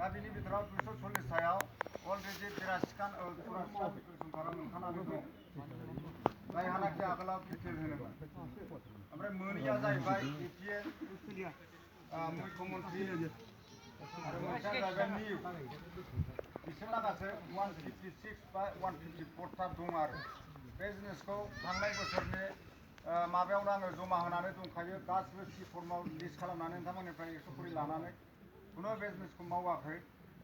दा बिनि बिथोराव 240 सायाव अलरेडि 83 सरकारा मोनखानानै दं जायहानाखि आगोलाव बिटिएल होनोमोन ओमफ्राय मोनैया जाहैबाय बिटिएल मुख्यमन्त्रि आरो मोनसेया जाहैबाय निउ बिसोरना गासै 156 बा 154 था दं आरो बे जिनिसखौ थांनाय बोसोरनि माबायावनो आङो जमा होनानै दंखायो गासिबो सि फर्माव लिस्ट खालामनानै नोंथांमोननिफ्राय 100 कपि लानानै खुनु बे जिनिसखौ मावाखै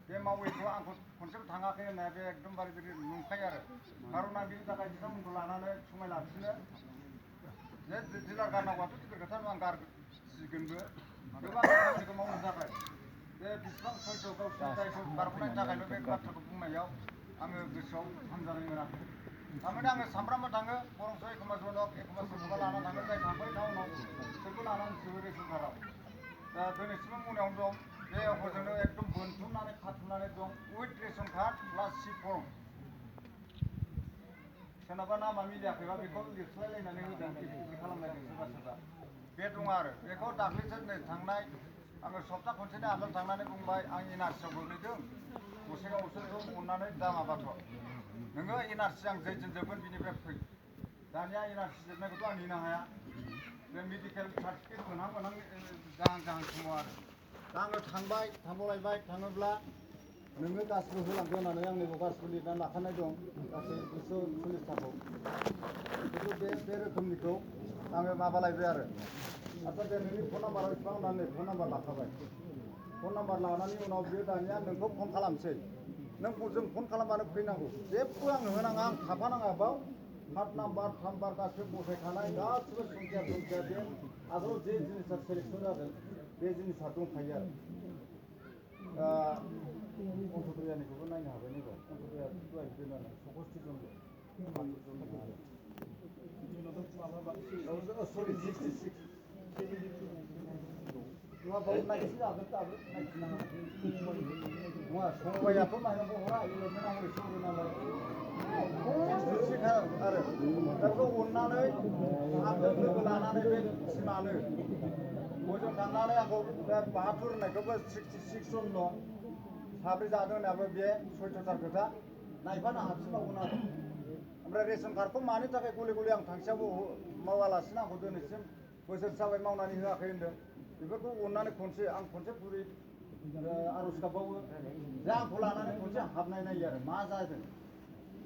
बे मावैखौ आंखौ खनसेबो थाङाखै होननाया बे एकदमबारे बिदि नंखाय आरो खारन आं बिनि थाखाय बिथांमोनखौ लानानै समाय लाखिनो जे डिलार गारनांगौआथ' गिदिर खोथा नङा आं गारसिगोनबो गोबां खामानिखौ मावनो थाखाय बे बिसिबां सयज' गावसिनि दायखौ बारग'नायनि थाखायल' बे बाथ्राखौ बुंनायाव आङो गोसोआव हामजानाय मोनाखै थारमाने आङो सामफ्रामबो थाङो बरंस एखमबा जनक एखमबा सोरखौबा लानानै थाङो जाय थांबाय टाउनाव बिसोरखौ लानानै सोबो रेसन कार्डआव दा दिनैसिमबो बुंनायावनो दं बे हजोंनो एकदम बोनथुमनानै खाथुमनानै दं with ration card plus C form सोरनाबा नामा मिलायाखैबा बेखौ लिरस्लायलायनानै होदों बिदि खालामलायदों सोरबा सोरबा बे दङ आरो बेखौ दाख्लैसो नै थांनाय आङो सप्ता खनसेनि आगोल थांनानै बुंबाय आं एनआरसियाव गोग्लैदों गसाइगाव नोंसोरखौ अननानै दामाबाथ' नोङो एनआरसि आं जैजों जोबगोन बिनिफ्राय फै दानिया एनआरसि जोबनायखौथ' आं नेनो हाया बे मेडिकेल सार्टिफिकेट मोनहां जाहां समाव आरो दा आङो थांबावलायबाय थाङोब्ला नोङो गासिबो होलांदो होननानै आंनिखौ गासिबो लिरनानै लाखानाय दं गासै 240 थाखौ खिन्थु बे रोखोमनिखौ आङो माबालायबाय आरो आच्चा दे नोंनि फन नाम्बाराव इसिबां होननानै फन नाम्बार लाखाबाय फन नाम्बार लानायनि उनाव बियो दानिया नोंखौ फन खालामसै नों जों फन खालामबानो फैनांगौ जेबो आंनो होनाङा आं थाफानाङा बाव कार्ड नाम्बार गासिबो बसायखानाय गासिबो संख्या बे आगोलाव जे जिनिसा सेलेक्सन जादों बे जिनिसा दंखायो आरो अन्थ'दयानिखौबो नायनो हाबाय नैबाव अन्थ'दया दहाय दोनानो 64 जनल' सरि 66 नङाबाव नायफिनजागोन दाबो नायफिननाङा नङा समबायाथ' माइरंखौ हरा इलेक्ट्रना हरै सौरो नालाय आरो दा बेखौ अननानै आंजों लोगो लानानै बे टिमानो हजों थांनानै आंखौ बे बाहादुर होननायखौबो 66 जनल' साब्रै जादों होननायाबो बे सयथ'थार खोथा नायफानो हाफिनबावगोन आरो ओमफ्राय रेसन कार्डखौ मानि थाखाय गले गले आं थांसेयावबो मावालासिनो आंखौ दिनैसिम बोसोर जाबाय मावनानै होआखै होन्दों बेफोरखौ अननानै आं खनसे बुरै आर'ज गाबबावो जे आंखौ लानानै खनसे हाबनाय नायो आरो मा जादों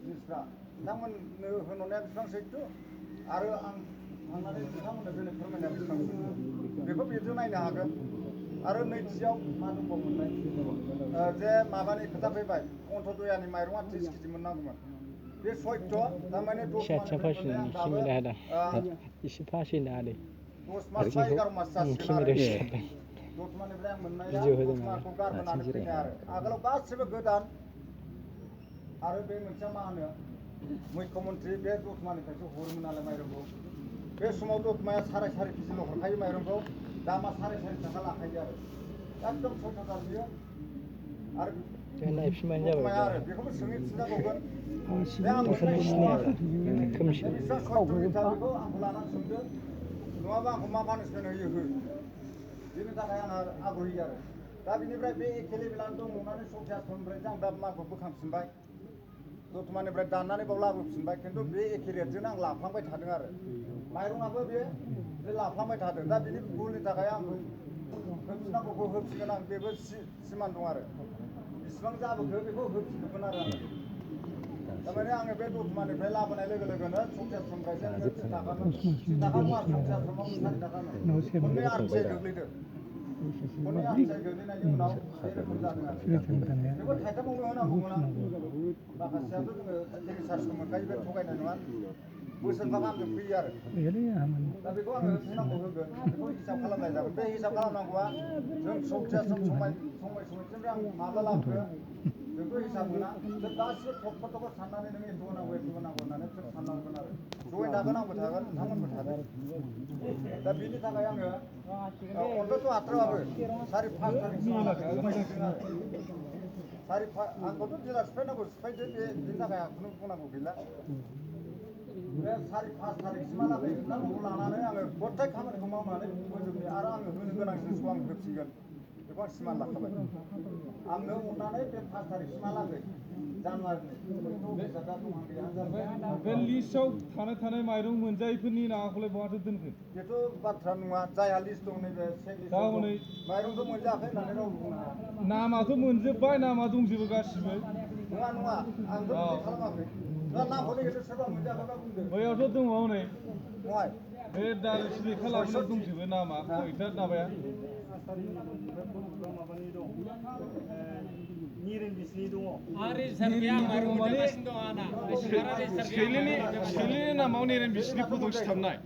जिनिसफ्रा नोंथांमोननो होनहरनाया बेसेबां सैथो आरो आं थांनानै नोंथांमोननो दिनै फोरमायनाया बेसेबां सैथो बेखौ बेजों नायनो हागोन आरो नैथियाव मा दंबावोमोनलाय जे माबानि खोथा फैबाय अन्थ'दयानि माइरङा 30 केजि मोननांगौमोन बे सयथ' थारमाने 10 मासनिफ्राय आं दाबो 10 मास बा 11 मास जासिगोन आरो दतमानिफ्राय आं मोननाया दतमाखौ गारबोनानै फैनाय आरो आगोलाव गासिबो गोदान आरो बे मोनसेया मा होनो मुख्यमन्त्रि बे दतमानिफ्रायसो हरोमोन नालाय माइरंखौ बे समाव दतमाया 4.5 केजिल' हरखायो माइरंखौ दामा 4.5 थाखा लाखायो आरो एकदम सयथ'थार बियो आरो दतमाया आरो बेखौबो सोंफिनजाबावगोन बे आं मोननाय बेसेबां सयथ' मिटार बेखौ आंखौ लानानै सोंदो नङाबा आंखौ मा पानिसमेन्ट होयो हो बेनि थाखाय आंहा आग्रही आरो दा बिनिफ्राय बे एखे लेभेलानो दं नंनानै सखियासनिफ्रायसो आं दा मालखौ बोखांफिनबाय दतमानिफ्राय दाननानै बाव लाबोफिनबाय खिन्थु बे एखे रेटजोंनो आं लाफ्लांबाय थादों आरो माइरङाबो बे लाफ्लांबाय थादों दा बिनि भुलनि थाखाय आं होफिननांगौखौ होफिनगोन आं बेबो सिमान दं आरो बिसिबां जाबोखो बेखौ होफिनजोबगोन आरो आङो थारमाने आङो बे दतमानिफ्राय लाबोनाय लोगो लोगोनो सखियासनिफ्रायसो नोङो 10 थाखा नङा सखियासनाव 4 थाखा खननै आरथिआइ गोग्लैदों खननै आरथिआइ गोग्लैनायनि उनाव बे रोखोम जादों आरो बेखौ थाइथामावनो होनांगौमोन आं माखासेयाथ' जोङो टेलिसार्जखौ मोनखायो बे थगायनाय नङा बोसोरफा गाहामजों फैयो आरो दा बेखौ आङो होनांगौ होगोन बेखौ हिसाब खालामनाय जागोन बे हिसाब खालामनांगौआ जों सखियासम समबायसनिफ्राय आं माब्ला लाबोखो बेखौ हिसाब मोना जों गासिबो थख' साननानै नों एथ' होनांगौ होननानै बिसोर साननांगोन आरो जयेन थागोन आंबो थागोन नोंथांमोनबो थागोन दा बिनि थाखाय आङो अन्तत' हाथ्राबाबो 4-5 तारिखसिमहालागै खमायहैदों आरो आंखौथ' जेला सिफायनांगौ सिफायदो बेनि थाखाय आं खुनु बुंनांगौ गैला बे 4-5 तारिखसिमहालागै नोंथांमोनखौ लानानै आङो गथाय खामानिखौ मावनानै फोजोबनो आरो आङो होनो गोनां जिनिसखौ आं होफिनगोन बेखौ आं सिमान लाखाबाय आंनो अननानै बे 5 तारिखसिमहालागै जानुवारिनि बेसादा दं आं गैया जाबाय बे लिस्टआव थानाय माइरं मोनजायैफोरनि नामाखौलाय बहाथो दोनखो बेथ' बाथ्रा नङा जायहा लिस्ट दं नैबे सेक लिस्ट माइरंथ' मोनजायाखै होननानै रावबो बुंनो हाया नामाथ' मोनजोब्बाय नामा दंजोबो गासिबो नङा आंथ' बिदि खालामाखै नङा नामखौ नागिरदो सोरबा मोनजायाखैबा बुंदो बैयावथ' दङ हनै नङा बे दालिस लेखा लाबोनायाव दंजोबो नामा खयथा नामाया सैलिनि नामाव नेरेन बिसिनि फट' सिथाबनाय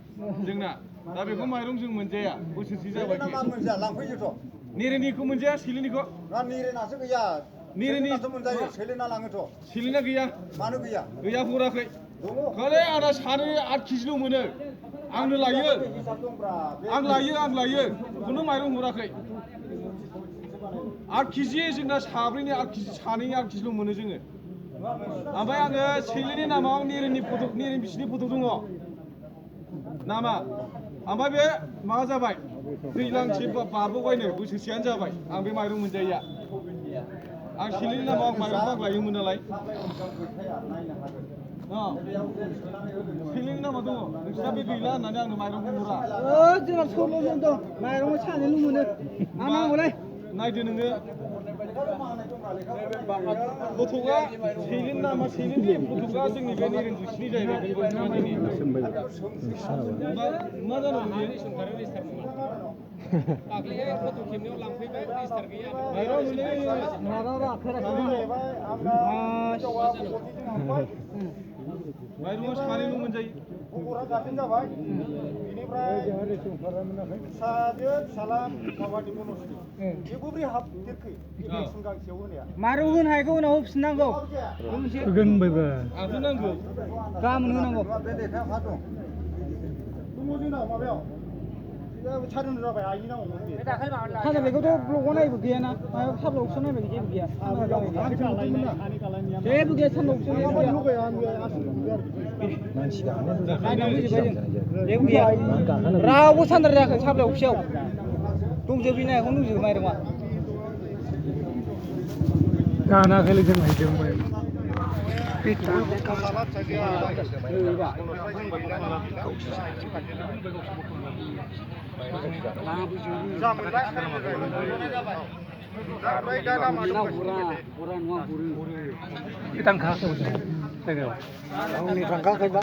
जोंना दा बेखौ माइरं जों मोनजाया बोसोरसे जाबाय नेरेनिखौ मोनजाया सैलिनिखौ नेरेनासो गैया नेरेनाथ' मोनजायो सैलिना लाङोथ' सैलिना गैया मानो गैया गैया हराखै खालि आंना 8 केजिल' मोनो आंनो लायो आं लायो खुनु माइरं हराखै 8 केजि जोंना साब्रैनि 8 केजि सानैनि 8 केजिल' मोनो जोङो ओमफ्राय आङो सैलिनि नामाव नेरेन बिसिनि फट' दङ नामा ओमफ्राय बे माबा जाबाय दैज्लांसे बारबोबायनो बोसोरसेयानो जाबाय आं बे माइरं मोनजायैया आं सैलिनि नामाव आं माइरं लायोमोन नालाय सैलिनि नामा दङ नोंसिना बे गैला होननानै आंनो माइरंखौ हरा जोंना सल'जों दं माइरंआ सानैल' मोनो आं नांगौलै नायदो नोङो गथ'आ सैलिनि नामा सैलिनि गथ'आ जोंनि बे नेरेन बिसिनि जाहैबाय मा जानांगौ बियो दाख्लैहाय फट' खेबनायाव लांफैबाय रेजिस्टार गैया माइरंआ सानैल' मोनजायो खबरा गारजेन जाबाय बेनिफ्राय फिसाजो फिसाला माबानि बनस्रि बेबो बोरै हाबदेरखो एप्लिकेसन गांसेयाव होनाया माइरं होनो हायैखौ उनाव होफिननांगौ होगोन होनबायबा आंथ' नांगौ गाबोन होनांगौ बे लेखाया हा दं दङ जोंनाव माबायाव सारन जाबाय आइनि नामावमोन बे सानजा बेखौथ' ब्लकआव नायबो गैयाना मायाव साब्लकसो नायबाय जेबो गैया जेबो गैया सानबावसो जेबो गैया रावबो सानद्रा जायाखै साब्ला अफिसाव दंजोबो नायखौनो दंजोबो माइरंआ दानाखैलै जों हैदोंमोन थांखायाखैबा